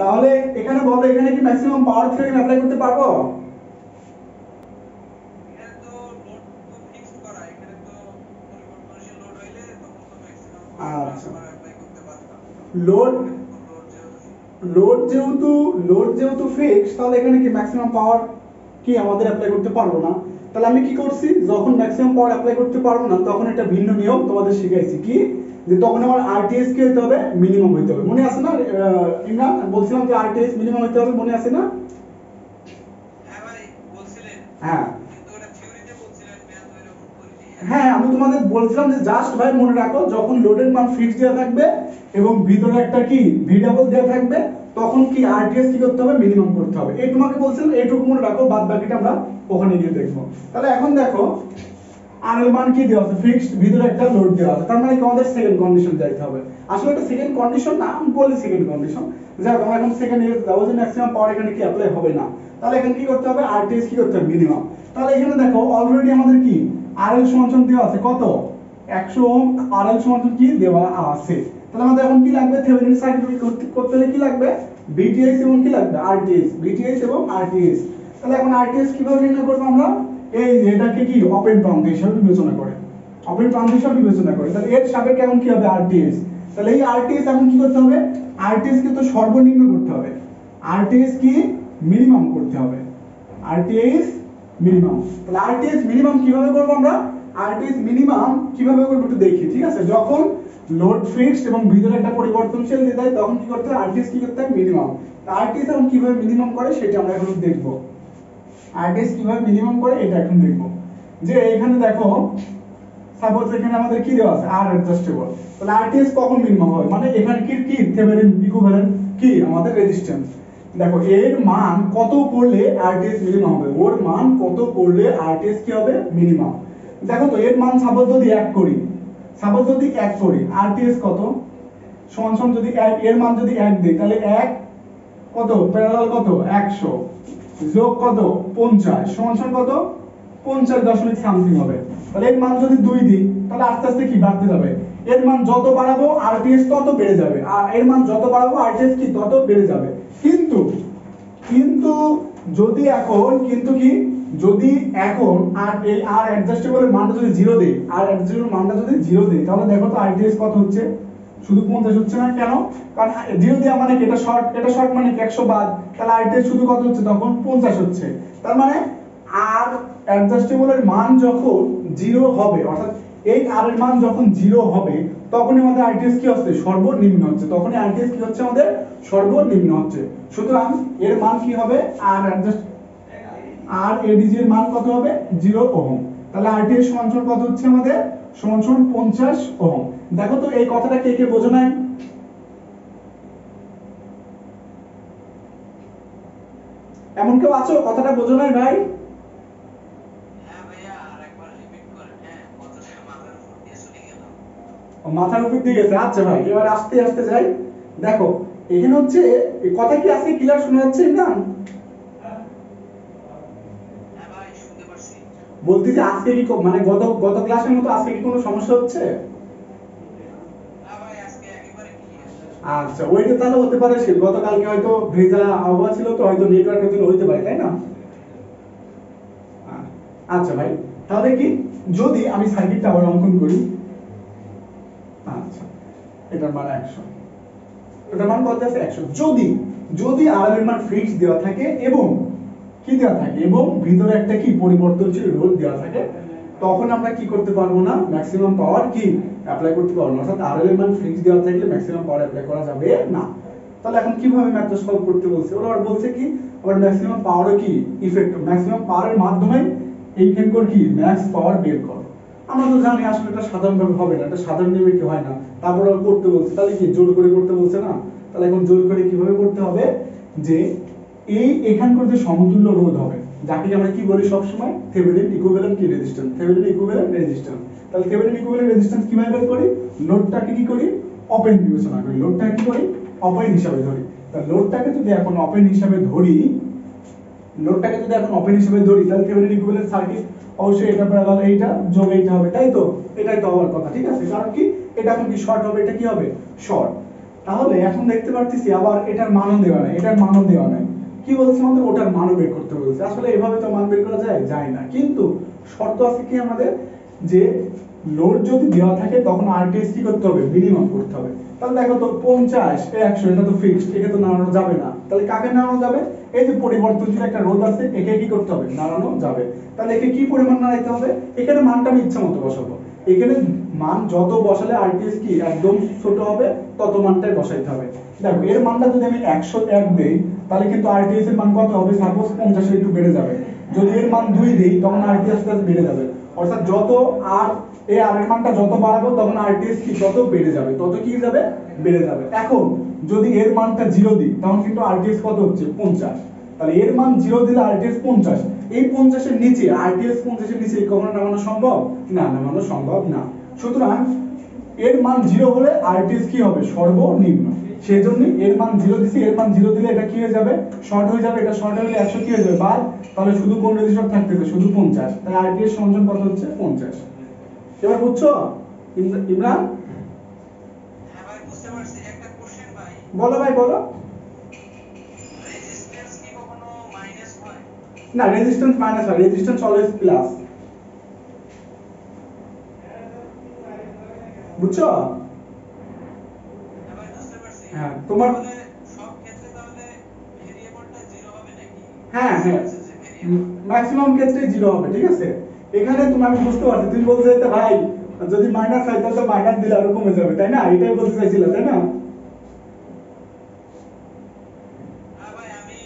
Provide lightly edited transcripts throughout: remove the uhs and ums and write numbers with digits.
তাহলে এখানে বলো, এখানে কি ম্যাক্সিমাম পাওয়ার থিওরেম অ্যাপ্লাই করতে পারবো? এখানে তো লোড তো ফিক্সড করা, এখানে তো পরিবর্তনশীল লোড হইলে তখন তো ম্যাক্সিমাম পাওয়ার আচ্ছা, ট্রান্সফার অ্যাপ্লাই করতে পারতাম। লোড এখানে তো লোড যেহেতু লোড যেহেতু লোড যেহেতু ফিক্স, তাহলে এখানে কি ম্যাক্সিমাম পাওয়ার কি আমাদের অ্যাপ্লাই করতে পারবো না। তাহলে আমি কি করছি, যখন ম্যাক্সিমাম পাওয়ার অ্যাপ্লাই করতে পারবো না তখন একটা ভিন্ন নিয়ম তোমাদের শিখাইছি, কি যে তখন আমার আরটিএস কি হতে হবে, মিনিমাম হতে হবে। মনে আছে না ইমরান, বলছিলাম যে আরটিএস মিনিমাম হতে হবে, মনে আছে না? হ্যাঁ ভাই বলছিলেন, হ্যাঁ কিন্তু ওটা থিওরিতে বলছিলেন, ম্যাথ ওইরকম করিনি। হ্যাঁ, আমি তোমাদের বলছিলাম যে জাস্ট ভাই মনে রাখো, যখন লোডের মান ফিক্স দেওয়া থাকবে এবং ভিতরে একটা কি ভি ডাবল দেওয়া থাকবে, তখন কি আরটিএস কি করতে হবে, মিনিমাম করতে হবে। এই তোমাকে বলছিলাম, এইটুকু মনে রাখো, বাদ বাকিটা আমরা ওখানে গিয়ে দেখবো। তাহলে এখন দেখো, আর এর মান কি দেওয়া আছে, ফিক্সড, ভিতরে একটা লোড দেওয়া আছে, তার মানে কি আমাদের সেকেন্ড কন্ডিশন যাইতে হবে। আসলে এটা সেকেন্ড কন্ডিশন না, আমি বলি সেকেন্ড কন্ডিশন। যাই হোক, আমরা এখন সেকেন্ড এর দেওয়া যে ম্যাক্সিমাম পাওয়ার এখানে কি অ্যাপ্লাই হবে না, তাহলে এখানে কি করতে হবে, আরটিএস কি করতে হবে, মিনিমাম। তাহলে এখানে দেখো অলরেডি আমাদের কি আরএল সমান দেওয়া আছে কত, 100 ওহম, আরএল সমান কি দেওয়া আছে। তাহলে আমাদের এখন কি লাগবে, থেভেনিন সার্কিট করতে হলে কি লাগবে, ভিটিএস এবং কি লাগবে, আরটিএস, ভিটিএস এবং আরটিএস। তাহলে এখন আরটিএস কিভাবে নির্ণয় করব আমরা, এই এটাকে কি ওপেন প্রান্ত হিসেবে বিবেচনা করে, ওপেন প্রান্ত হিসেবে বিবেচনা করে, তাহলে এর সাপেক্ষে এখন কি হবে, আরটিএস। তাহলে এই আরটিএস এখন কি করতে হবে, আরটিএস কে তো সর্বনিম্ন করতে হবে, আরটিএস কি মিনিমাম করতে হবে, আরটিএস মিনিমাম। তাহলে আরটিএস মিনিমাম কিভাবে করব আমরা, আরটিএস মিনিমাম কিভাবে করব একটু দেখি, ঠিক আছে। যখন লোড ফিক্সড এবং ভিতরে একটা পরিবর্তনশীল দিয়ে দেয়, তখন কি করতে হয়, আরটিএস কি করতে হয়, মিনিমাম। আরটিএস এখন কিভাবে মিনিমাম করে সেটা আমরা এখন দেখব, আরটিএস কিভাবে মিনিমাম করে এটা এখন দেখব। যে এখানে দেখো, সাপোজ এখানে আমাদের কি দেওয়া আছে, আর অ্যাডজাস্টেবল, তাহলে আরটিএস কখন মিনিমাম হবে, মানে এখানে কি কি থেভেনিন ইকুইভ্যালেন্ট কি আমাদের রেজিস্ট্যান্স। দেখো এর মান কত করলে আরটিএস মিনিমাম হবে, ওর মান কত করলে আরটিএস কি হবে, মিনিমাম। দেখো তো এর মান সাপোজ যদি 1 করি, সাপোজ যদি 1 করি, আরটিএস কত সমান সমান যদি 1, এর মান যদি 1 দেই, তাহলে 1 কত প্যারালাল কত 100 যোগ কত 50 সমান সমান কত 50 দশমিক সামথিং হবে। তাহলে এর মান যদি 2 দিই, তাহলে আস্তে আস্তে কি বাড়তে যাবে, এর মান যত বাড়াবো আরটিএস তত বেড়ে যাবে, আর এর মান যত বাড়াবো আরটিএস কি তত বেড়ে যাবে। কিন্তু কিন্তু যদি এখন কিন্তু কি যদি এখন আর এই আর অ্যাডজাস্টেবলের মানটা যদি 0 দেই, আর অ্যাডজাস্টেবলের মানটা যদি 0 দেই, তাহলে দেখো তো আরটিএস কত হচ্ছে, শুধু 50 হচ্ছে না কেন, কারণ 0 দেওয়া মানে কি, এটা শর্ট মানে কি 100 বাদ, তাহলে আরটিএস শুধু কত হচ্ছে, তখন 50 হচ্ছে। তার মানে আর অ্যাডজাস্টেবলের মান যখন 0 হবে, অর্থাৎ এই আর এর মান যখন 0 হবে, তখনই আমাদের আরটিএস কি হচ্ছে, সর্বনিম্ন হচ্ছে, তখনই আরটিএস কি হচ্ছে, আমাদের সর্বনিম্ন হচ্ছে। সুতরাং এর মান কি হবে, আর এডিজি এর মান কত হবে, 0 ওহম। তাহলে আরটিএস সমান সমান কত হচ্ছে আমাদের, সমান সমান 50 ওহম। দেখো তো এই কথাটা কে কে বোঝো নাই, এমন কেউ আছো কথাটা বোঝো নাই ভাই? হ্যাঁ ভাইয়া আরেকবার রিপিট করেন, হ্যাঁ কথাটা মাথার উপর দিয়ে চলে গেল। মাথার উপর দিয়ে গেছে, আচ্ছা ভাই এবার আস্তে আস্তে যাই। দেখো এখানে হচ্ছে এই কথা কি আজকে ক্লিয়ার শোনা যাচ্ছে না, হ্যাঁ ভাই শুনতে পারছি। বলতে যে আজকে কি মানে গত গত ক্লাসের মতো আজকে কি কোনো সমস্যা হচ্ছে? না ভাই আজকে একেবারে ক্লিয়ার। আচ্ছা, ওইটা তাহলে হতে পারে সে গতকালকে হয়তো ভেজা আবহাওয়া ছিল, তো হয়তো নেটওয়ার্কের জন্য হইতে পারে, তাই না? আচ্ছা ভাই, তাহলে কি যদি আমি সার্কিটটা আবার অঙ্কন করি, আচ্ছা এটার মান 100, এটার মান কত আছে 100, যদি যদি আর এর মান ফিক্স দেওয়া থাকে এবং কি দেওয়া থাকে, এবং ভিতরে একটা কি পরিবর্তনশীল রোধ দেওয়া থাকে, তখন আমরা কি করতে পারবো না, ম্যাক্সিমাম পাওয়ার কি অ্যাপ্লাই করতে পারবো না, অর্থাৎ আর এর মান ফিক্স দেওয়া থাকলে ম্যাক্সিমাম পাওয়ার অ্যাপ্লাই করা যাবে না। তাহলে এখন কিভাবে ম্যাথটা সলভ করতে বলছে, ওরা আবার বলছে কি, আবার ম্যাক্সিমাম পাওয়ারও কি ইফেক্ট, ম্যাক্সিমাম পাওয়ারের মাধ্যমে এইখানকার কি ম্যাক্স পাওয়ার বের করো। আমরা তো জানি আসলে এটা সাধারণভাবে হবে না, এটা সাধারণ নিয়মে কি হয় না, তারপর আর করতে বলছে, তাহলে কি জোর করে করতে বলছে না, তাহলে এখন জোর করে কিভাবে করতে হবে, যে এই এখানকার যে সমতুল্য রোধ হবে, যাকে আমরা কি বলি সব সময় থেভেনিন ইকুইভ্যালেন্ট কি রেজিস্ট্যান্স, থেভেনিন ইকুইভ্যালেন্ট রেজিস্ট্যান্স। তাহলে থেভেনিন ইকুইভ্যালেন্ট রেজিস্ট্যান্স কিভাবে বের করি, লোডটাকে কি করি, ওপেন বিবেচনা করি, লোডটাকে কি করি, ওপেন হিসাবে ধরি। তাহলে লোডটাকে যদি এখন ওপেন হিসাবে ধরি, লোডটাকে যদি এখন ওপেন হিসেবে ধরি, তাহলে থেভেনিন ইকুইভ্যালেন্ট সার্কিট অবশ্যই এটা প্যারালাল এইটা যোগ এইটা হবে, তাই তো, এটাই তো হওয়ার কথা, ঠিক আছে। কারণ কি এটা এখন কি শর্ট হবে, এটা কি হবে শর্ট। তাহলে এখন দেখতে পাচ্ছি আবার এটার মানও দেওয়া নাই, এটার মানও দেওয়া নাই। কি বলছে আমাদের? ওটার মানও বের করতে বলছে। আসলে এভাবে তো মান বের করা যায় না, কিন্তু শর্ত আছে কি আমাদের, যে লোড যদি দেওয়া থাকে তখন আরটিএস কি করতে হবে? মিনিমাম করতে হবে। তাহলে দেখো তো 50 100 এটা তো ফিক্সড, একে তো নাড়ানো যাবে না। তাহলে কাকে নাড়ানো যাবে? এই যে পরিবর্তনশীল একটা রোধ আছে, একে কি করতে হবে? নাড়ানো যাবে। তাহলে একে কি পরিমাণ নাড়াইতে হবে? এখানে মানটা আমি ইচ্ছা মতো বসাবো। এখানে মান যত বসালে আরটিএস কি একদম ছোট হবে, তত মানটাই বসাইতে হবে। দেখো এর মানটা যদি আমি 101 দেই, তাহলে কিন্তু আরটিএস এর মান কত হবে? সাপোজ 50 একটু বেড়ে যাবে। যদি এর মান 2 দেই, তখন আরটিএস বেড়ে যাবে। অর্থাৎ যত আর এই আর এর মানটা যত বাড়াবো, তখন আরটিএস কি তত বেড়ে যাবে, তত কি যাবে? বেড়ে যাবে। এখন যদি এর মানটা 0 দিই, তখন কিন্তু আরটিএস কত হচ্ছে? 50। তাহলে এর মান 0 দিলে আরটিএস 50। এই 50 এর নিচে আরটিএস 50 এর নিচে কখনো নামানো সম্ভব না, নামানো সম্ভব না। সুতরাং এর মান 0 হলে আরটিএস কি হবে? সর্বনিম্ন। সেজন্য এর মান 0 দিছি, এর মান 0 দিলে এটা কি হয়ে যাবে? শর্ট হয়ে যাবে। এটা শর্ট হলে 100 কি হয়ে যাবে? বাদ। তাহলে শুধু কোন রেজিস্টার থাকতেছে? শুধু 50। তাই আরটিএস সমান কত হচ্ছে? 50। এবার বুঝছো ইমরান? হ্যাঁ ভাই বুঝতে পারছি। একটা কোশ্চেন ভাই, বলো ভাই, বলো। রেজিস্ট্যান্স কি কখনো মাইনাস হয়? না, রেজিস্ট্যান্স মাইনাস হয়, রেজিস্ট্যান্স অলওয়েজ প্লাস। বুঝছো? হ্যাঁ ভাই বুঝতে পারছি। হ্যাঁ, তোমার তাহলে সব ক্ষেত্রে তাহলে ভেরিয়েবলটা 0 হবে নাকি? হ্যাঁ হ্যাঁ, যে ভেরিয়েবল ম্যাক্সিমাম ক্ষেত্রে 0 হবে, ঠিক আছে। এখানে তুমি, আমি বুঝতে পারছি তুমি বলতে চাইতে ভাই যদি মাইনাস হয় তাহলে তো মাইনাস দিলে আরো কমে যাবে, তাই না? এটাই বলতে চাইছিলা, তাই না? হ্যাঁ ভাই, আমি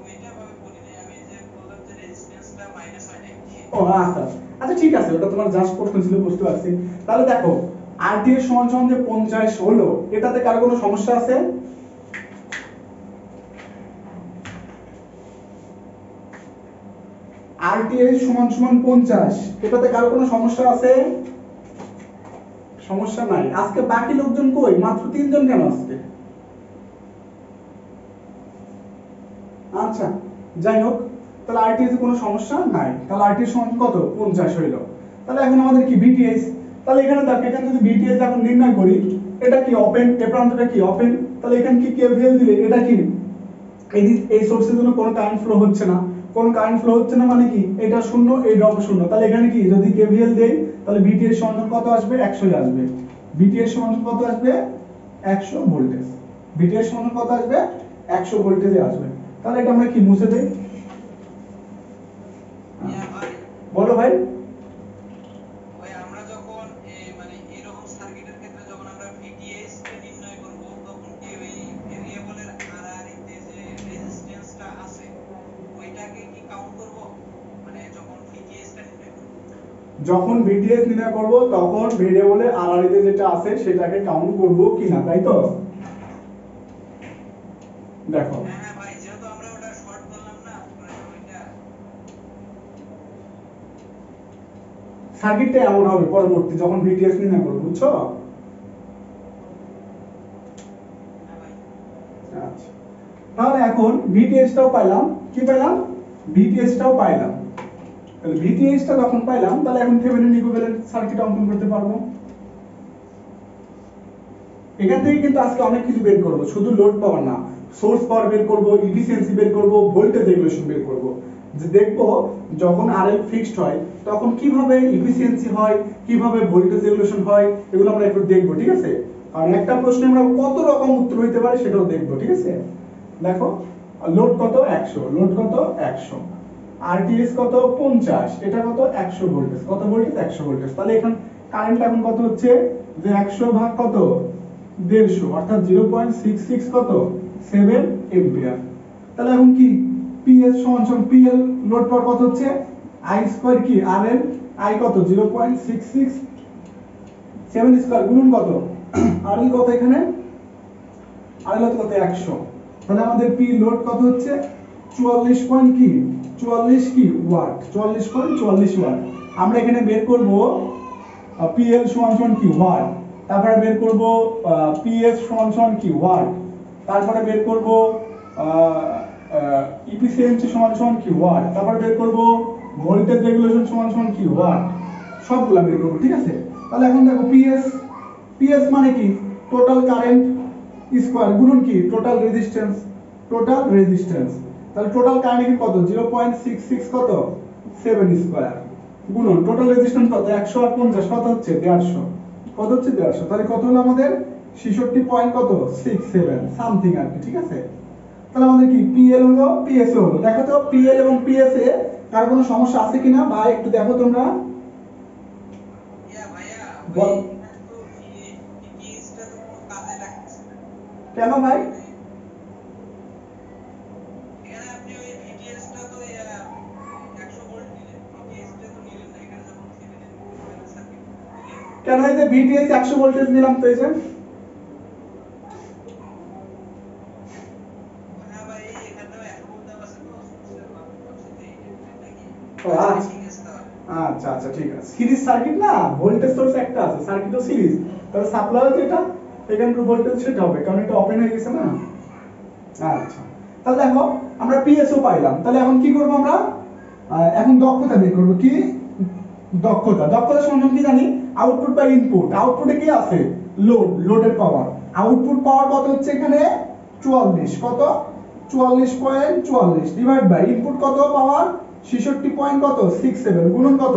ওইটা ভাবে বলি নাই। আমি যে বললাম যে রেজিস্ট্যান্সটা মাইনাস হয় নাকি। ও আচ্ছা আচ্ছা, ঠিক আছে, ওটা তোমার জাস্ট প্রশ্ন ছিল, বুঝতে পারছি। তাহলে দেখো আরটিএস সমান সমান যে 50 হলো, এটাতে কার কোনো সমস্যা আছে? আরটিএস সমান সমান 50, এটাতে কার কোনো সমস্যা আছে? সমস্যা নাই। আজকে বাকি লোকজন কই? মাত্র 3 জন কেন আজকে? আচ্ছা, যাই হোক, তাহলে আরটিএস এর কোনো সমস্যা নাই। তাহলে আরটিএস সমান কত? 50 হইল। তাহলে এখন আমাদের কি ভিটিএস? তাহলে এখানে দেখো, এখানে যদি ভিটিএস এখন নির্ণয় করি, এটা কি ওপেন, এই প্রান্তটা কি ওপেন, তাহলে এখানে কি কেভিএল দিলে এটা কি এই সোর্সের জন্য কোনো কারেন্ট ফ্লো হচ্ছে না। কোন কারেন্ট ফ্লো হচ্ছে না মানে কি? এটা শূন্য, এই ড্রপ শূন্য। তাহলে এখানে কি যদি কেভিএল দেই, তাহলে ভিটিএস সমান কত আসবে? 100 আসবে। ভিটিএস সমান কত আসবে? 100 ভোল্টেজ। ভিটিএস সমান কত আসবে? 100 ভোল্টেজে আসবে। তাহলে এটা আমরা কি মুছে দেই? ইয়া ভাই, বলো ভাই। ওই আমরা যখন মানে এরকম সার্কিটের ক্ষেত্রে যখন আমরা ভিটিএস কে নির্ণয় করব, তখন কি ওই ভেরিয়েবলের আর তে যে রেজিস্ট্যান্সটা আছে ওইটাকে কি কাউন্ট করব? মানে যখন ভিটিএস টা নির্ণয় করব, যখন ভিটিএস নির্ণয় করব, তখন ভেরিয়েবলে আরআরতে যেটা আছে সেটাকে কাউন্ট করব কিনা, তাই তো? দেখো হ্যাঁ হ্যাঁ ভাই, যেহেতু আমরা ওটা শর্ট করলাম না, মানে ওইটা। সার্কিটটা এমন হবে পরবর্তী যখন ভিটিএস নির্ণয় করব, বুঝছো? হ্যাঁ ভাই, আচ্ছা, তাহলে এখন ভিটিএস টাও পাইলাম, কি পাইলাম? ভিটিএস টাও পাইলাম। তাহলে ভিটিএস টা যখন পাইলাম, তাহলে এখন থেভেনিন ইকুইভ্যালেন্ট সার্কিট অঙ্কন করতে পারবো। এখান থেকে কিন্তু আজকে অনেক কিছু বের করব, শুধু লোড পাওয়ার না, সোর্স পাওয়ার বের করব, এফিসিয়েন্সি বের করব, ভোল্টেজ রেগুলেশন বের করব। যে দেখবো যখন আরএল ফিক্সড হয় তখন কিভাবে এফিসিয়েন্সি হয়, কিভাবে ভোল্টেজ রেগুলেশন হয়, এগুলো আমরা একটু দেখবো, ঠিক আছে? কারণ একটা প্রশ্নে আমরা কত রকম উত্তর হইতে পারে সেটাও দেখবো, ঠিক আছে? দেখো লোড কত? 100, লোড কত? 100, আরটিএস কত? 50, এটা কত? 100 ভোল্টেজ। কত ভোল্টেজ? 100 ভোল্টেজ। তাহলে এখন কারেন্ট এখন কত হচ্ছে? যে 100 ভাগ কত? 150, অর্থাৎ 0.66 কত? 7 এম্পিয়ার। তাহলে এখন কি পিএস সমান সমান পিএল লোড পাওয়ার কত হচ্ছে? আই স্কয়ার কি আরএল, আই কত? 0.66 7 স্কয়ার গুণন কত? আরএল কত এখানে? আরএল কত? 100। তাহলে আমাদের পি লোড কত হচ্ছে? 44 পয়েন্ট কি 44 কি ওয়াট, 44.44 ওয়াট। আমরা এখানে বের করব পিএল সমান সমান কি ওয়াট, তারপরে বের করব পিএস সমান সমান কি ওয়াট, তারপরে বের করব ইফিসিয়েন্সি সমান সমান কি ওয়াট, তারপরে বের করব ভোল্টেজ রেগুলেশন সমান সমান কি ওয়াট, সবগুলা বের করব, ঠিক আছে? তাহলে এখন দেখো পিএস, পিএস মানে কি টোটাল কারেন্ট, স্কয়ার গুণন কি টোটাল রেজিস্ট্যান্স, টোটাল রেজিস্ট্যান্স। তাহলে টোটাল কারেন্ট কত 0.66 কত 7 স্কয়ার গুণন টোটাল রেজিস্ট্যান্স কত 100 আর 50 কত হচ্ছে 150, কত হচ্ছে 150। তাহলে কত হলো আমাদের 66 পয়েন্ট কত 67 সামথিং আর কি, ঠিক আছে। তাহলে আমাদের কি পিএল হলো পিএস হলো। দেখো তো পিএল এবং পিএস এ কার কোনো সমস্যা আছে কিনা ভাই একটু দেখো তোমরা। ইয়া ভাইয়া বল। ওই এখানে তো পিটিএস টা তো কোনো কাজে লাগতেছে না। কেন ভাই? এখানে আপনি ওই পিটিএস টা তো 100 ভোল্ট নিলেন, পিটিএস টা তো নিলেন না এখানে যখন থেভেনিন ইকুইভ্যালেন্ট সার্কিট দিলেন। কেন এই যে ভিটিএস 100 ভোল্টেজ নিলাম তো এই যে হ্যাঁ ভাই এখানেও 100 ভোল্ট দেওয়া আছে তো সোর্সের ভাবছি নাকি ও আচ্ছা ঠিক আছে তাহলে। আচ্ছা আচ্ছা ঠিক আছে। সিরিজ সার্কিট না, ভোল্টেজ সোর্স একটা আছে, সার্কিটও সিরিজ, তাহলে সাপ্লাই হচ্ছে এটা, এখানকার ভোল্টেজ সেটা হবে কারণ এটা ওপেন হয়ে গেছে না। আচ্ছা তাহলে দেখো আমরা পিএসও পাইলাম। তাহলে এখন কি করব আমরা, এখন দক্ষতা বের করব। কি দক্ষতা, দক্ষতা সমান কি জানি আউটপুট বাই ইনপুট। আউটপুটে কি আছে লোড, লোডের পাওয়ার। আউটপুট পাওয়ার কত হচ্ছে এখানে 44, কত 44.44 ডিভাইড বাই ইনপুট কত পাওয়ার 66 পয়েন্ট কত 67 গুণন কত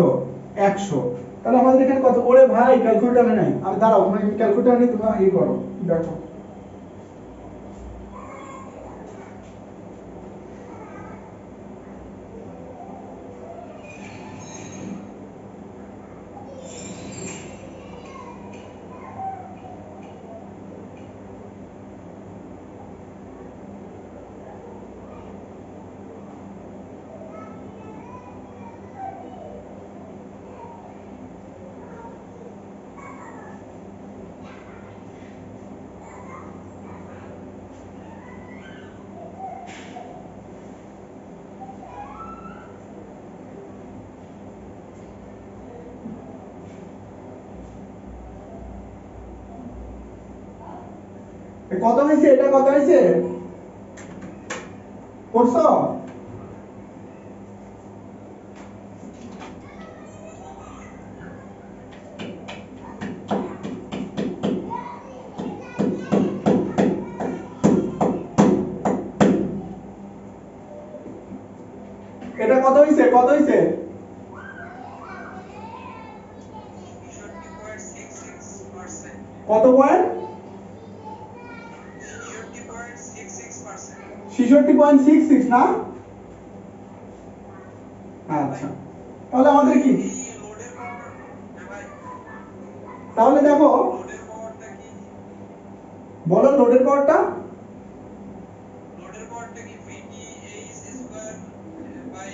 100। তাহলে আমাদের এখানে কত, ওরে ভাই ক্যালকুলেটর নাই, আমি দাঁড়াও তোমার ক্যালকুলেটর নিয়ে তোমরা এই করো দেখো। কত হয়েছে এটা, কত হয়েছে করছো? এটা কত হয়েছে, কত হয়েছে 66.66%। কত পয়েন্ট 66.66%। 66.66 না? আচ্ছা তাহলে আমাদের কি, এই লোডের পাওয়ার হ্যাঁ ভাই তাহলে দেখো লোডের পাওয়ারটা কি, বলো লোডের পাওয়ারটা। লোডের পাওয়ারটা কি VTH স্কয়ার বাই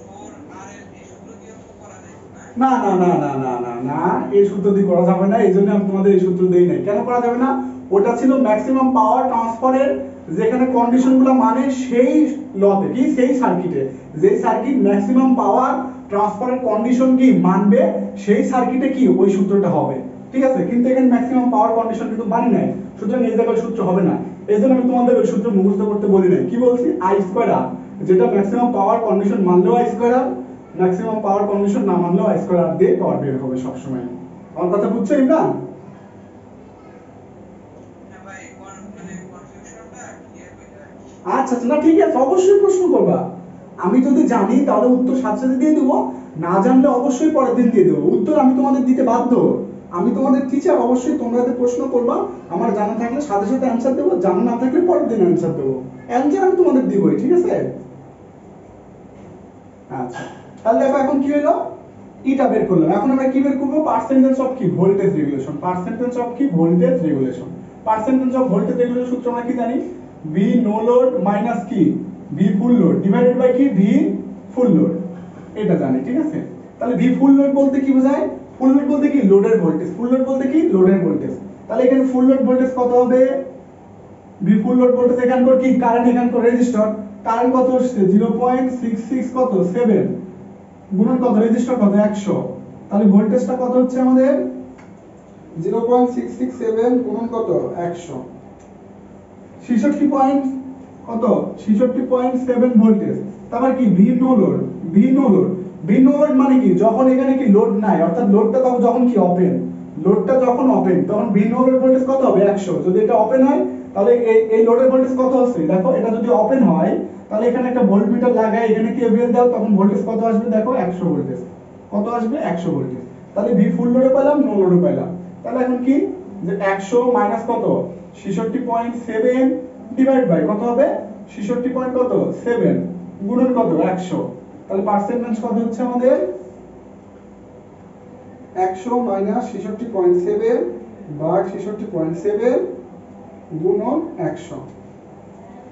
4 RL এই সূত্র দিয়ে তো করা যায় না? না না না না না না না, এই সূত্র দিয়ে করা যাবে না, এই জন্য আমি তোমাদের এই সূত্র দেই নাই। কেন করা যাবে না, ওটা ছিল ম্যাক্সিমাম পাওয়ার ট্রান্সফারের যেখানে কন্ডিশনগুলো মানে সেই লতে কি সেই সার্কিটে, যেই সার্কিট ম্যাক্সিমাম পাওয়ার ট্রান্সফারের কন্ডিশন কি মানবে সেই সার্কিটে কি ওই সূত্রটা হবে, ঠিক আছে। কিন্তু এখানে ম্যাক্সিমাম পাওয়ার কন্ডিশন কিন্তু মানি নাই, সুতরাং এই জায়গায় সূত্র হবে না। এই জন্য আমি তোমাদের ওই সূত্র মুখস্থ করতে বলি নাই। কি বলছি আই স্কয়ার আর, যেটা ম্যাক্সিমাম পাওয়ার কন্ডিশন মানলেও I square R, maximum power condition না মানলেও আই স্কয়ার আর দিয়ে পাওয়ার বের হবে সব সময়। আমার কথা বুঝছো ইমরান? হ্যাঁ ভাই মানে কনফিউশনটা ক্লিয়ার হয়ে যায়। আচ্ছা আচ্ছা না ঠিক আছে, অবশ্যই প্রশ্ন করবা। আমি যদি জানি তাহলে উত্তর সাথে সাথে দিয়ে দেবো, না জানলে অবশ্যই পরের দিন দিয়ে দেবো উত্তর, আমি তোমাদের দিতে বাধ্য। আমি তোমাদের টিচার, অবশ্যই তোমরা প্রশ্ন করবা, আমার জানা থাকলে সাথে সাথে অ্যানসার দেবো, জানা না থাকলে পরের দিন অ্যানসার দেবো। অ্যানসার আমি তোমাদের দিবই, ঠিক আছে। আচ্ছা তাহলে দেখো এখন কি হলো, এটা বের করলাম। এখন আমরা কি বের করব, পার্সেন্টেজ অফ কি ভোল্টেজ রেগুলেশন। পার্সেন্টেজ অফ কি voltage regulation. Percentage of voltage regulation সূত্র আমরা কি জানি, ভি নো লোড মাইনাস কি V full load divided by কি ভি ফুল লোড, এটা জানি, ঠিক আছে। তাহলে ভি ফুল লোড বলতে কি বোঝায়, ফুল লোড বলতে কি লোডের ভোল্টেজ, ফুল লোড বলতে কি লোডের ভোল্টেজ। তাহলে এখানে ফুল লোড ভোল্টেজ কত হবে, ভি ফুল লোড ভোল্টেজ এখানকার কি কারেন্ট, এখানকার রেজিস্টর কারেন্ট কত আসছে 0.66 কত 7 গুণন কত রেজিস্টর কত 100। তাহলে ভোল্টেজটা কত হচ্ছে আমাদের 0.667 গুণন কত 100, 66 পয়েন্ট কত 66.7 ভোল্টেজ। তারপর কি V no load, V no load, V no load মানে কি যখন এখানে কি লোড নাই, অর্থাৎ লোডটা তখন যখন কি ওপেন, লোডটা যখন ওপেন তখন ভি নো লোড ভোল্টেজ কত হবে 100। যদি এটা ওপেন হয় তাহলে এই লোডের ভোল্টেজ কত হচ্ছে দেখো, এটা যদি ওপেন হয় তাহলে এখানে একটা ভোল্টমিটার লাগাই, এখানে কেভিএল দাও, তখন ভোল্টেজ কত আসবে দেখো 100 ভোল্টেজ। কত আসবে 100 ভোল্টেজ। তাহলে ভি ফুল লোডে পেলাম, নো লোডে পেলাম। তাহলে এখন কি যে 100 মাইনাস কত 66.7 ডিভাইড বাই কত হবে 66 পয়েন্ট কত 7 গুণন কত 100। তাহলে পার্সেন্টেজ কত হচ্ছে আমাদের 100 মাইনাস 66.7 ভাগ 66.7 গুণন 100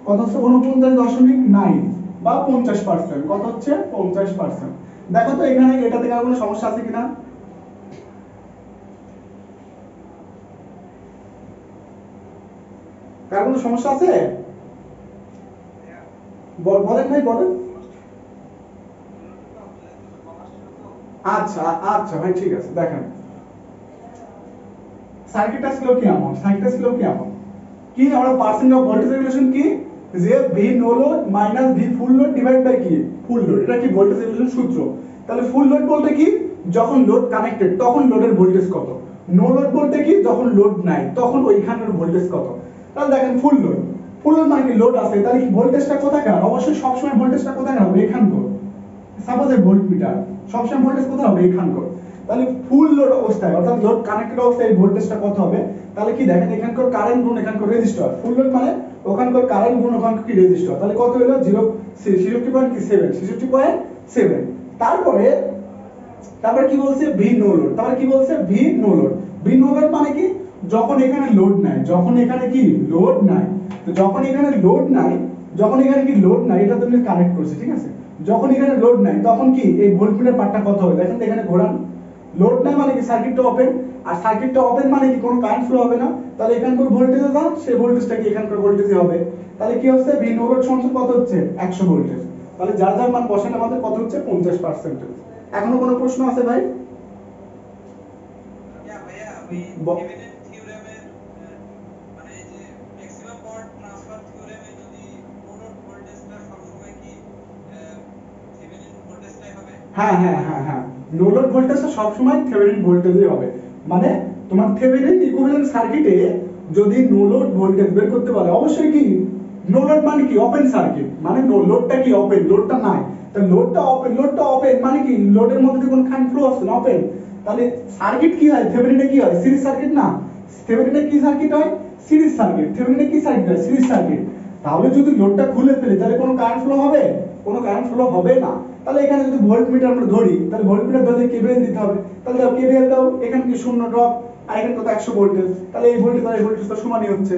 কত হচ্ছে 49.9 বা 50%। কত হচ্ছে 50%। দেখো তো এখানে এটা থেকে আর কোনো সমস্যা আছে কিনা, কার কোনো সমস্যা আছে বলেন ভাই বলেন। আচ্ছা আচ্ছা ভাই ঠিক আছে। দেখেন সার্কিটটা ছিল কি এমন, সার্কিটটা ছিল কি এমন কি আমরা পার্সেন্ট অফ ভোল্টেজ রেগুলেশন কি যে V no load minus V full load divide by কি ফুল লোড, এটা কি ভোল্টেজ রেগুলেশন সূত্র। তাহলে ফুল লোড বলতে কি যখন লোড কানেক্টেড তখন লোডের ভোল্টেজ কত, নো লোড বলতে কি যখন লোড নাই তখন ওইখানের ভোল্টেজ কত। তাহলে দেখেন ফুল লোড, ফুল লোড মানে কি লোড আছে, তাহলে কি ভোল্টেজটা কোথাকার, অবশ্যই সবসময় ভোল্টেজটা কোথাকার হবে এখানকার। সাপোজ এ ভোল্টমিটার সবসময় ভোল্টেজ কত হবে এখানকার। তাহলে ফুল লোড অবস্থায় অর্থাৎ লোড কানেক্টেড অবস্থায় এই ভোল্টেজটা কত হবে, তাহলে কি দেখেন এখানকার কারেন্ট গুণ এখানকার রেজিস্টর, ফুল লোড মানে ওখানকার কারেন্ট গুণ ওখানকার কি রেজিস্টর, তাহলে কত হলো 66.7। তারপরে তারপরে কি বলছে ভি নো লোড, তারপরে কি বলছে V no load. V no load মানে কি যখন এখানে লোড নাই, যখন এখানে কি লোড নাই, তো যখন এখানে লোড নাই, যখন এখানে কি লোড নাই এটা তুমি কানেক্ট করছে ঠিক আছে, যখন এখানে লোড নাই তখন কি এই ভোল্টমিটার পার্টটা কত হবে দেখেন তো এখানে ঘোরান, লোড নাই মানে কি সার্কিটটা ওপেন, আর সার্কিটটা ওপেন মানে কি কোনো কারেন্ট ফ্লো হবে না, তাহলে এখানকার ভোল্টেজ যা সেই ভোল্টেজটা কি এখানকার ভোল্টেজই হবে। তাহলে কি হচ্ছে ভি নো লোড সমান কত হচ্ছে 100 ভোল্টেজ। তাহলে যার যার মান বসালে আমাদের কত হচ্ছে 50%। এখনো কোনো প্রশ্ন আছে ভাই? ভাইয়া ওই থেভেনিন থিওরেমের মানে এই যে ম্যাক্সিমাম পাওয়ার ট্রান্সফার থিওরেমে যদি নো লোড ভোল্টেজটা সবসময় কি থেভেনিন ভোল্টেজটাই হবে? হ্যাঁ হ্যাঁ হ্যাঁ হ্যাঁ, নো লোড ভোল্টেজটা সব সময় থেভেনিন ভোল্টেজই হবে। মানে তোমার থেভেনিন ইকুইভ্যালেন্ট সার্কিটে যদি নো লোড ভোল্টেজ বের করতে বলে অবশ্যই কি নো লোড মানে কি ওপেন সার্কিট, মানে নো লোডটা কি ওপেন, লোডটা নাই, তো লোডটা ওপেন মানে কি লোডের মধ্যে দিয়ে কোনো কারেন্ট ফ্লো আসছে না ওপেন। তাহলে সার্কিট কি হয় থেভেনিনে কি হয় সিরিজ সার্কিট না, থেভেনিনে কি সার্কিট হয় সিরিজ সার্কিট, থেভেনিনে কি সার্কিট হয় সিরিজ সার্কিট। তাহলে যদি লোডটা খুলে ফেলি তাহলে কোনো কারেন্ট ফ্লো হবে, কোনো কারেন্ট ফ্লো হবে না। তাহলে এখানে যদি ভোল্টমিটার আমরা ধরি তাহলে ভোল্টমিটার ধরে কেভিএল দিতে হবে, তাহলে দাও কেভিএল দাও, এখানে কি শূন্য ড্রপ আর এখানে কত 100 ভোল্টেজ, তাহলে এই ভোল্টেজ আর এই ভোল্টেজ তো সমানই হচ্ছে।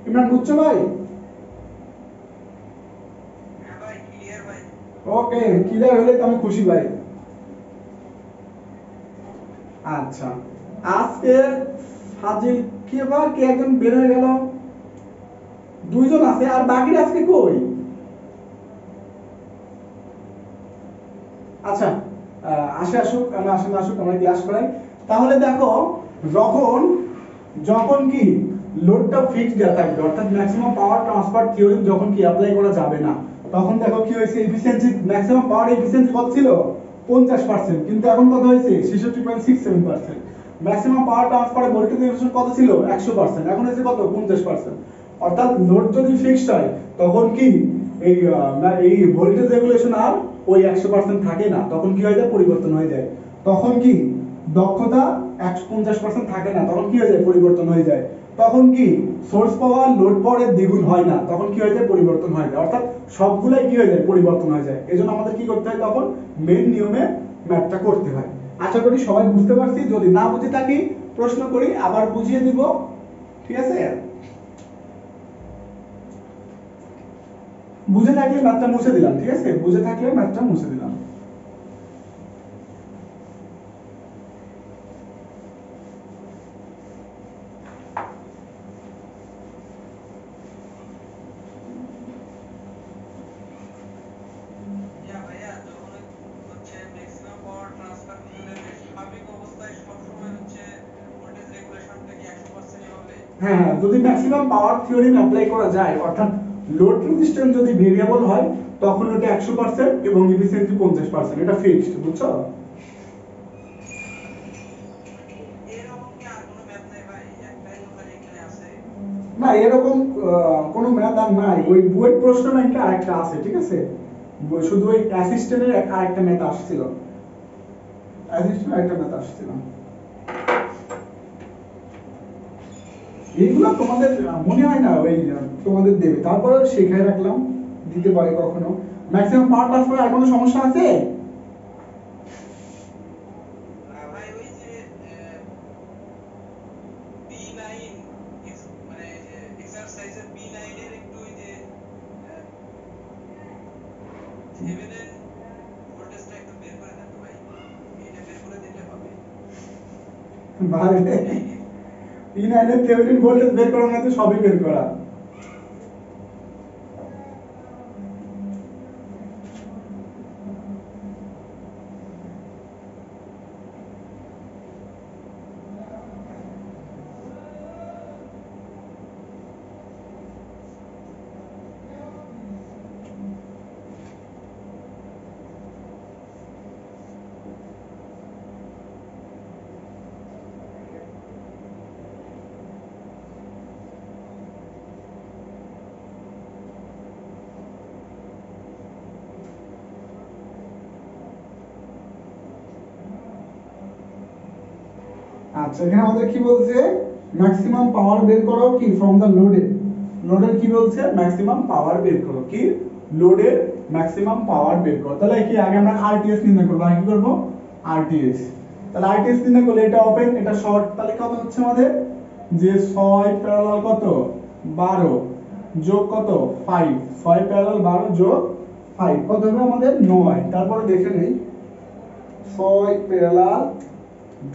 ইমরান বুঝছো ভাই? হ্যাঁ ভাই ক্লিয়ার ভাই। ওকে ক্লিয়ার হলে তো আমি খুশি ভাই। আচ্ছা আজকে ফাজিল কি আবার কে একজন বের হয়ে গেল, দুইজন আছে আর বাকিরা আজকে কই? আচ্ছা আসুক আমরা ক্লাস করাই। তাহলে দেখো যখন যখন কি লোডটা ফিক্সড দেওয়া থাকবে অর্থাৎ ম্যাক্সিমাম পাওয়ার ট্রান্সফার থিওরেম যখন কি অ্যাপ্লাই করা যাবে না, তখন দেখো কি হয়েছে এফিসিয়েন্সি ম্যাক্সিমাম পাওয়ার এফিসিয়েন্সি কত ছিল 50%, কিন্তু এখন কত হয়েছে 66.67%। ম্যাক্সিমাম পাওয়ার ট্রান্সফারে ভোল্টেজ রেগুলেশন কত ছিল 100%, এখন হয়েছে কত 50%। অর্থাৎ লোড যদি ফিক্সড হয় তখন কি এই ভোল্টেজ রেগুলেশন আর ওই 100% থাকে না, তখন কি হয়ে যায় পরিবর্তন হয়ে যায়, তখন কি দক্ষতা 150% থাকে না, তখন কি হয়ে যায় পরিবর্তন হয়ে যায়, তখন কি সোর্স পাওয়ার লোড পাওয়ারের দ্বিগুণ হয় না, তখন কি হয়ে যায় পরিবর্তন হয়ে যায়, অর্থাৎ সবগুলাই কি হয়ে যায় পরিবর্তন হয়ে যায়। এজন্য আমাদের কি করতে হয় তখন মেইন নিয়মে ম্যাথটা করতে হয়। আশা করি সবাই বুঝতে পারছি, যদি না বুঝে থাকি প্রশ্ন করি আবার বুঝিয়ে দিব, ঠিক আছে? বুঝে থাকলে ম্যাথটা মুছে দিলাম, ঠিক আছে বুঝে থাকলে ম্যাথটা মুছে দিলাম। ভাইয়া যখন হচ্ছে ম্যাক্সিমাম পাওয়ার ট্রান্সফার থিওরেমে স্বাভাবিক অবস্থায় সবসময় হচ্ছে ভোল্টেজ রেগুলেশনটা কি 100%ই হবে? হ্যাঁ হ্যাঁ, যদি ম্যাক্সিমাম পাওয়ার থিওরেম অ্যাপ্লাই করা যায় অর্থাৎ লোড রেজিস্ট্যান্স যদি ভেরিয়েবল হয় তখন ওটা 100% এবং এফিসিয়েন্সি 50%, এটা ফিক্সড, বুঝছো? এরকম কি আর কোনো ম্যাথ নাই ভাই, একটাই তো খালি এখানে আছে। না এরকম কোনো ম্যাথ আর নাই, ওই বইয়ের প্রশ্ন ব্যাংকে আরেকটা আছে, ঠিক আছে, শুধু ওই অ্যাসিস্ট্যান্টের আরেকটা ম্যাথ আসছিল, অ্যাসিস্ট্যান্ট আরেকটা ম্যাথ আসছিল। এইগুলো তোমাদের মনে হয় না ওই তোমাদের দেবে, তারপরে শেখায় রাখলাম, দিতে পারে কখনো। ম্যাক্সিমাম পাওয়ার ট্রান্সফার আর কোনো সমস্যা আছে? ভাই ওই যে B9 মানে যে এক্সারসাইজের B9 এর একটু ওই যে থেভেনিন ভোল্টেজটা একটু বের করে দেন তো ভাই, এটা বের করে দিলে হবে। ভাই P9 এর থেভেনিন ভোল্টেজ বের করা মানে তো সবই বের করা। আচ্ছা এখানে আমাদের কি বলছে, ম্যাক্সিমাম পাওয়ার বের করো কি ফ্রম দা লোডের, লোডের কি বলছে, ম্যাক্সিমাম পাওয়ার বের করো, কি লোডের ম্যাক্সিমাম পাওয়ার বের করো। তাহলে কি আগে আমরা আরটিএস নির্ণয় করব, আগে কি করব আরটিএস। তাহলে আরটিএস নির্ণয় করলে এটা ওপেন এটা শর্ট, তাহলে কত হচ্ছে আমাদের যে 6 প্যারালাল কত 12 যোগ কত 5, 6 প্যারালাল 12 যোগ 5 কত হবে আমাদের 9। তারপরে দেখে নেই 6 প্যারালাল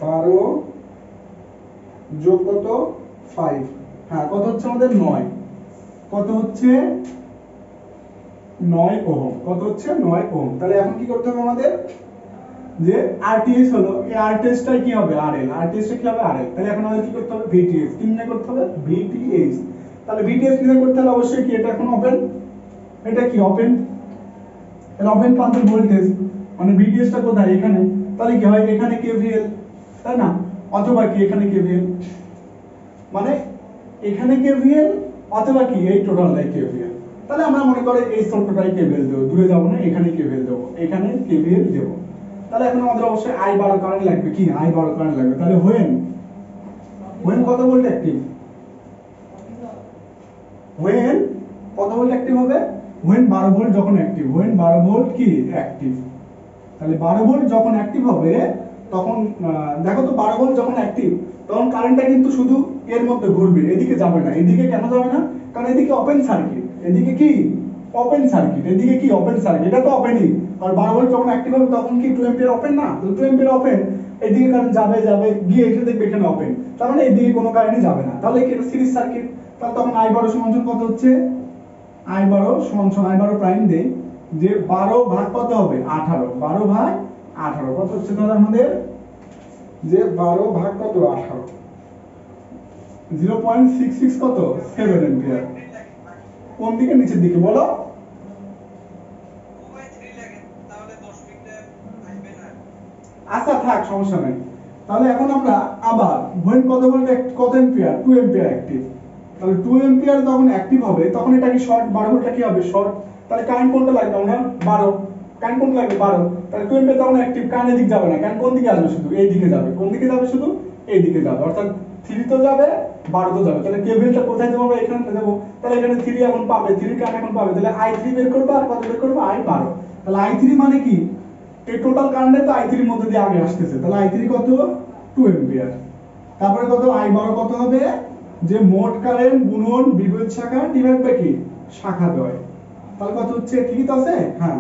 12 যোগ কত 5, হ্যাঁ কত হচ্ছে আমাদের 9, কত হচ্ছে 9 ওহম, কত হচ্ছে 9 ওহম। তাহলে এখন কি করতে হবে আমাদের, যে আরটিএস হলো, এই আরটিএসটা কি হবে আরএল, আরটিএসটা কি হবে আরএল। তাহলে এখন আমাদের কি করতে হবে ভিটিএস, কি নির্ণয় করতে হবে ভিটিএস। তাহলে ভিটিএস নির্ণয় করতে হলে অবশ্যই কি এটা এখন ওপেন, এটা কি ওপেন, এটা ওপেন প্রান্তের ভোল্টেজ, মানে ভিটিএসটা কোথায় এখানে, তাহলে কি হয় এখানে কেভিএল, তাই না, অথবা কি এখানে কেভিএল, মানে এখানে কেভিএল অথবা কি এই টোটালটাই কেভিএল। তাহলে আমরা মনে করি এই ছোটটাই কেভিএল দেব, দূরে যাব না, এখানে কেভিএল দেব, এখানে কেভিএল দেব। তাহলে এখন আমাদের অবশ্যই I12 কারেন্ট লাগবে, কি I12 কারেন্ট লাগবে। তাহলে when কত ভোল্ট অ্যাক্টিভ, when কত ভোল্ট অ্যাক্টিভ হবে, when 12 ভোল্ট যখন অ্যাক্টিভ, when 12 ভোল্ট কি অ্যাক্টিভ। তাহলে 12 ভোল্ট যখন অ্যাক্টিভ হবে তখন দেখো তো 12 ভোল্ট যখন অ্যাক্টিভ তখন কারেন্টটা কিন্তু শুধু এর মধ্যে ঘুরবে, এদিকে যাবে না। এদিকে কেন যাবে না, কারণ এদিকে ওপেন সার্কিট, এদিকে কি ওপেন সার্কিট, এদিকে কি ওপেন সার্কিট, এটা তো ওপেনই। আর 12 ভোল্ট যখন অ্যাক্টিভ হবে তখন কি 2 অ্যাম্পিয়ার ওপেন না, তো 2 অ্যাম্পিয়ার ওপেন, এদিকে কারেন্ট যাবে যাবে গিয়ে এখানে দেখবে এখানে ওপেন, তার মানে এদিকে কোনো কারেন্টই যাবে না। তাহলে কি এটা সিরিজ সার্কিট। তাহলে তখন I12 সমান কত হচ্ছে, I12 সমান I12 প্রাইম দেই, যে 12 ভাগ কত হবে 18, 12 ভাগ 18 কত হচ্ছে তাহলে আমাদের, যে 12 ভাগ কত 18, 0.66 কত 7 অ্যাম্পিয়ার। কোন দিকে, নিচের দিকে বলো, আচ্ছা থাক সমস্যা নাই। তাহলে এখন আমরা আবার when কত ভোল্ট কত অ্যাম্পিয়ার 2 অ্যাম্পিয়ার অ্যাক্টিভ, তাহলে 2 অ্যাম্পিয়ার যখন অ্যাক্টিভ হবে তখন এটা কি শর্ট, 12 ভোল্টটা কি হবে শর্ট। তাহলে কারেন্ট কোনটা লাগবে আমরা 12, কারেন্ট কোনটা লাগবে 12, তাহলে 2 অ্যাম্পিয়ার যখন অ্যাক্টিভ কারেন্ট এদিকে যাবে না, কারেন্ট কোন দিকে আসবে শুধু এই দিকে যাবে, কোন দিকে যাবে শুধু এই দিকে যাবে, অর্থাৎ 3 তো যাবে 12 তো যাবে। তাহলে কেভিএলটা কোথায় দেবো আমরা, এখানে দেবো। তাহলে এখানে 3 এখন পাবে, 3 কারেন্ট এখন পাবে, তাহলে I3 বের করব আর কত বের করব I12। তাহলে I3 মানে কি, এই টোটাল কারেন্টে তো I3 এর মধ্যে দিয়ে আগে আসতেছে, তাহলে I3 কত 2 অ্যাম্পিয়ার। তারপরে কত I12 কত হবে, যে মোট কারেন্ট গুণন বিপরীত শাখা ডিভাইড বাই কি শাখা দ্বয়। তাহলে কত হচ্ছে, ঠিকই তো আছে, হ্যাঁ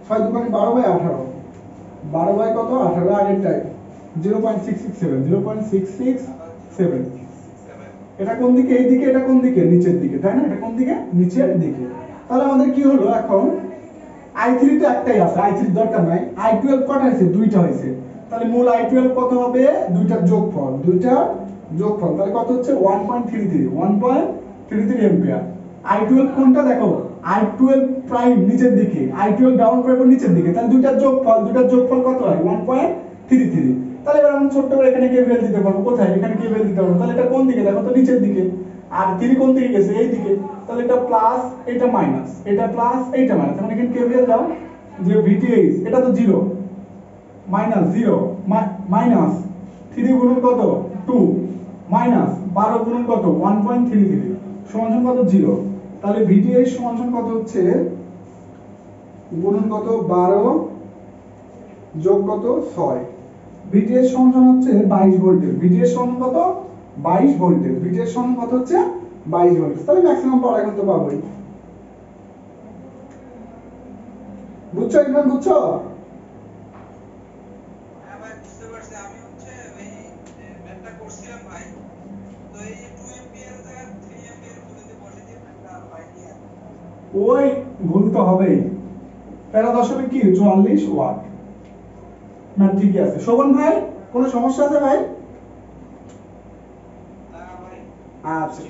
6 দুগুণে 12/18, 12 কত 18 আগেরটাই 0.667, 0.667। এটা কোন দিকে, এই দিকে, এটা কোন দিকে নিচের দিকে, তাই না, এটা কোন দিকে নিচের দিকে। তাহলে আমাদের কি হলো এখন, I3 তো একটাই আছে, I3 দরকার নাই, I12 কত হয়েছে, দুইটা হয়েছে। তাহলে মূল I12 কত হবে, দুইটার যোগফল, দুইটার যোগফল, তাহলে কত হচ্ছে 1.33 অ্যাম্পিয়ার। I12 কোনটা দেখো, I12 প্রাইম নিচের দিকে, I12 ডাউন প্রাইম নিচের দিকে, তাহলে দুইটার যোগফল কত হয় 1.33। তাহলে এবার আমরা ছোট্ট করে এখানে কেভিএল দিতে পারবো, কোথায় এখানে কেভিএল দিতে পারবো। তাহলে এটা কোন দিকে দেখো তো, নিচের দিকে। আর 3 কোন দিকে গেছে এই দিকে, তাহলে এটা প্লাস এটা মাইনাস, এটা প্লাস এটা মাইনাস, মানে এখানে কেভিএল দাও যে ভিটিএইচ এটা তো 0 মাইনাস 0 মাইনাস 3 গুণন কত 2 মাইনাস 12 গুণন কত 1.33 সমান সমান কত 0, তাহলে ভিটিএইচ সমান সমান কত হচ্ছে গুণন কত 12 যোগ কত 6, ভিটিএস সমান হচ্ছে 22 ভোল্টেজ, ভিটিএস সমান কত 22 ভোল্টেজ, ভিটিএস সমান কত হচ্ছে 22 ভোল্টেজ, তাহলে ম্যাক্সিমাম পাওয়ার এখন তো পাবোই। বুঝছো ইমরান, বুঝছো? হ্যাঁ ভাই বুঝতে পারছি। আমি হচ্ছে ওই ম্যাথটা করছিলাম ভাই, তো এই 2 এম্পিয়ার জায়গা 3 এম্পিয়ার ভোল্টেজে বসে দিয়ে ম্যাথটা ভাই দিয়ে ওই ভুল তো হবেই, প্যারা দশমিক কি 44 ওয়াট, না ঠিকই আছে। শোভন ভাই কোনো সমস্যা আছে ভাই? না ভাই। আচ্ছা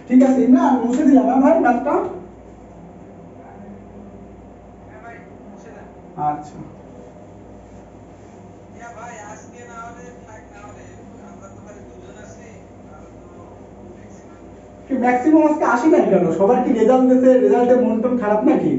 ঠিক আছে, ইমরান মুছে দিলাম না ভাই ম্যাথটা? হ্যাঁ ভাই বুঝে দেন। আচ্ছা ইয়া ভাই আজকে না হলে থাক, না হলে আমরা তো খালি দুজন আছি, আর তো ম্যাক্সিমাম কি ম্যাক্সিমাম আজকে আসি নাই কেন? সবার কি রেজাল্ট দিতে, রেজাল্টে মন টন খারাপ নাকি?